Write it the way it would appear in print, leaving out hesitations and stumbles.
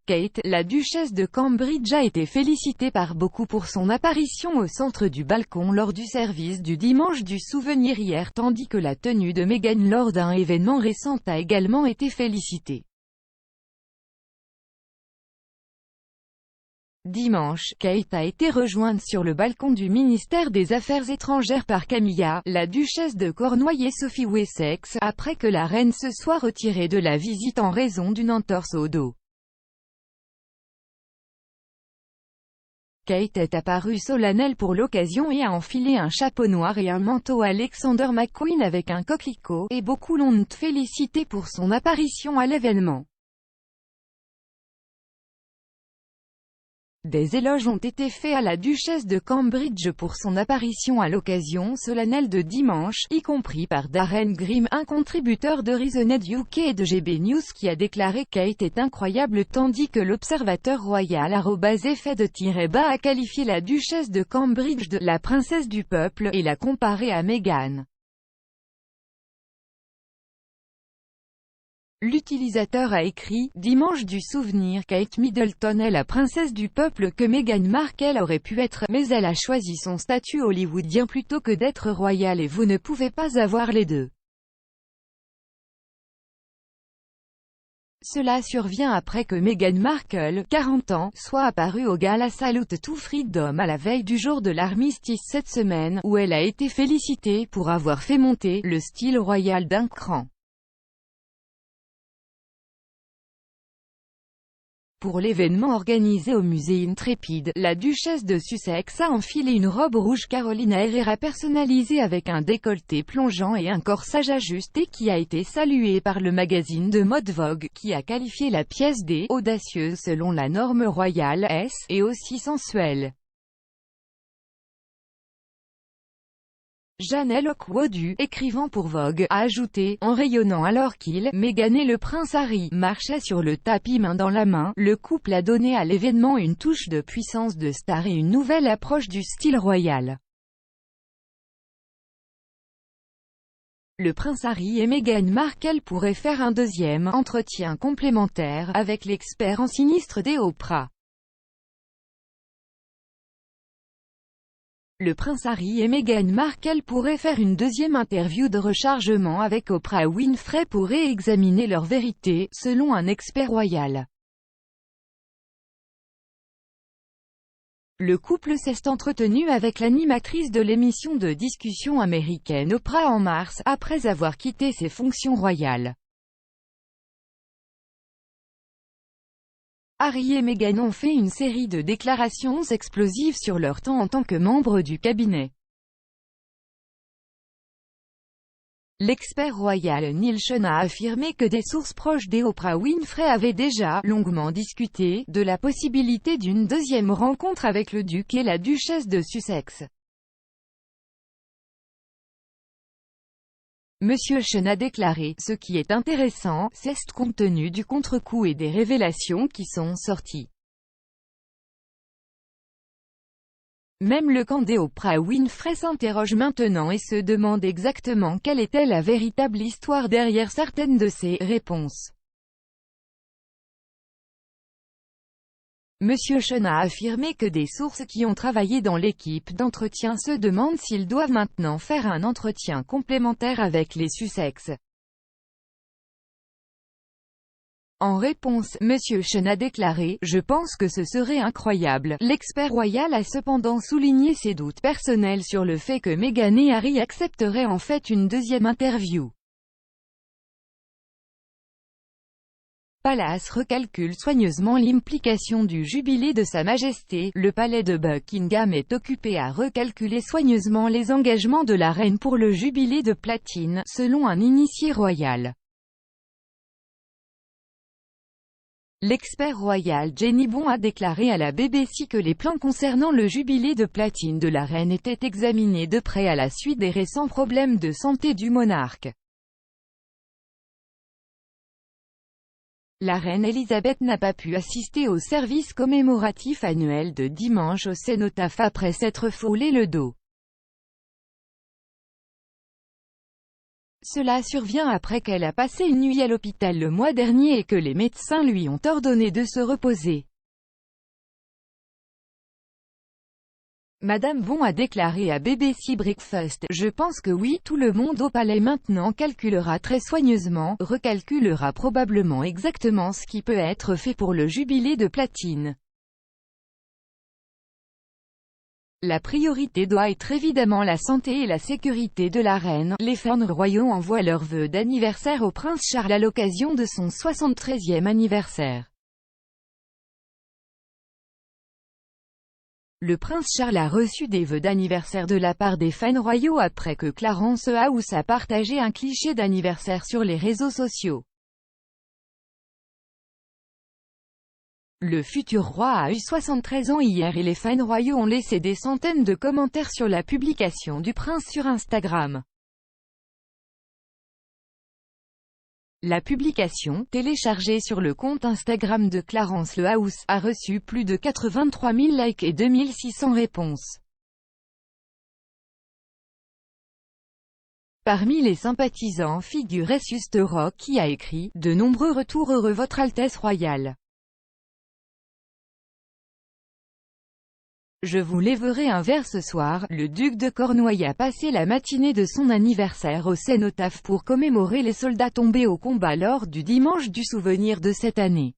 Kate, la duchesse de Cambridge a été félicitée par beaucoup pour son apparition au centre du balcon lors du service du dimanche du souvenir hier, tandis que la tenue de Meghan lors d'un événement récent a également été félicitée. Dimanche, Kate a été rejointe sur le balcon du ministère des Affaires étrangères par Camilla, la duchesse de Cornouailles et Sophie Wessex, après que la reine se soit retirée de la visite en raison d'une entorse au dos. Kate est apparue solennelle pour l'occasion et a enfilé un chapeau noir et un manteau Alexander McQueen avec un coquelicot, et beaucoup l'ont félicité pour son apparition à l'événement. Des éloges ont été faits à la duchesse de Cambridge pour son apparition à l'occasion solennelle de dimanche, y compris par Darren Grimm, un contributeur de Reasoned UK et de GB News qui a déclaré « Kate est incroyable » tandis que l'observateur royal @effet_de-bas a qualifié la duchesse de Cambridge de « la princesse du peuple » et l'a comparée à Meghan. L'utilisateur a écrit « Dimanche du souvenir, Kate Middleton est la princesse du peuple que Meghan Markle aurait pu être, mais elle a choisi son statut hollywoodien plutôt que d'être royale et vous ne pouvez pas avoir les deux. » Cela survient après que Meghan Markle, 40 ans, soit apparue au gala Salute to Freedom à la veille du jour de l'armistice cette semaine, où elle a été félicitée pour avoir fait monter le style royal d'un cran. Pour l'événement organisé au musée Intrépide, la duchesse de Sussex a enfilé une robe rouge Carolina Herrera personnalisée avec un décolleté plongeant et un corsage ajusté qui a été salué par le magazine de mode Vogue, qui a qualifié la pièce d'« audacieuse selon la norme royale » et aussi sensuelle. Janelle Oakwood, écrivant pour Vogue, a ajouté, en rayonnant alors qu'il, Meghan et le prince Harry, marchaient sur le tapis main dans la main, le couple a donné à l'événement une touche de puissance de star et une nouvelle approche du style royal. Le prince Harry et Meghan Markle pourraient faire un deuxième entretien complémentaire avec l'expert en sinistre des Oprah. Le prince Harry et Meghan Markle pourraient faire une deuxième interview de rechargement avec Oprah Winfrey pour réexaminer leur vérité, selon un expert royal. Le couple s'est entretenu avec l'animatrice de l'émission de discussion américaine Oprah en mars, après avoir quitté ses fonctions royales. Harry et Meghan ont fait une série de déclarations explosives sur leur temps en tant que membres du cabinet. L'expert royal Neil Sean a affirmé que des sources proches d'Oprah Winfrey avaient déjà longuement discuté de la possibilité d'une deuxième rencontre avec le duc et la duchesse de Sussex. Monsieur Sean a déclaré « Ce qui est intéressant, c'est compte tenu du contre-coup et des révélations qui sont sorties. Même le camp d'Oprah Winfrey s'interroge maintenant et se demande exactement quelle était la véritable histoire derrière certaines de ces réponses. » Monsieur Sean a affirmé que des sources qui ont travaillé dans l'équipe d'entretien se demandent s'ils doivent maintenant faire un entretien complémentaire avec les Sussex. En réponse, Monsieur Sean a déclaré « Je pense que ce serait incroyable ». L'expert royal a cependant souligné ses doutes personnels sur le fait que Meghan et Harry accepteraient en fait une deuxième interview. Palace recalcule soigneusement l'implication du jubilé de Sa Majesté. Le palais de Buckingham est occupé à recalculer soigneusement les engagements de la reine pour le jubilé de platine, selon un initié royal. L'expert royal Jenny Bon a déclaré à la BBC que les plans concernant le jubilé de platine de la reine étaient examinés de près à la suite des récents problèmes de santé du monarque. La reine Elisabeth n'a pas pu assister au service commémoratif annuel de dimanche au cénotaphe après s'être frôlé le dos. Cela survient après qu'elle a passé une nuit à l'hôpital le mois dernier et que les médecins lui ont ordonné de se reposer. Madame Bon a déclaré à BBC Breakfast: « Je pense que oui, tout le monde au palais maintenant calculera très soigneusement, recalculera probablement exactement ce qui peut être fait pour le jubilé de platine. La priorité doit être évidemment la santé et la sécurité de la reine. » Les fans royaux envoient leurs vœux d'anniversaire au prince Charles à l'occasion de son 73e anniversaire. Le prince Charles a reçu des vœux d'anniversaire de la part des fans royaux après que Clarence House a partagé un cliché d'anniversaire sur les réseaux sociaux. Le futur roi a eu 73 ans hier et les fans royaux ont laissé des centaines de commentaires sur la publication du prince sur Instagram. La publication, téléchargée sur le compte Instagram de Clarence House, a reçu plus de 83 000 likes et 2600 réponses. Parmi les sympathisants figure Juste Rock qui a écrit « De nombreux retours heureux Votre Altesse Royale. Je vous lèverai un verre ce soir. » Le duc de Cornouailles a passé la matinée de son anniversaire au cénotaphe pour commémorer les soldats tombés au combat lors du dimanche du souvenir de cette année.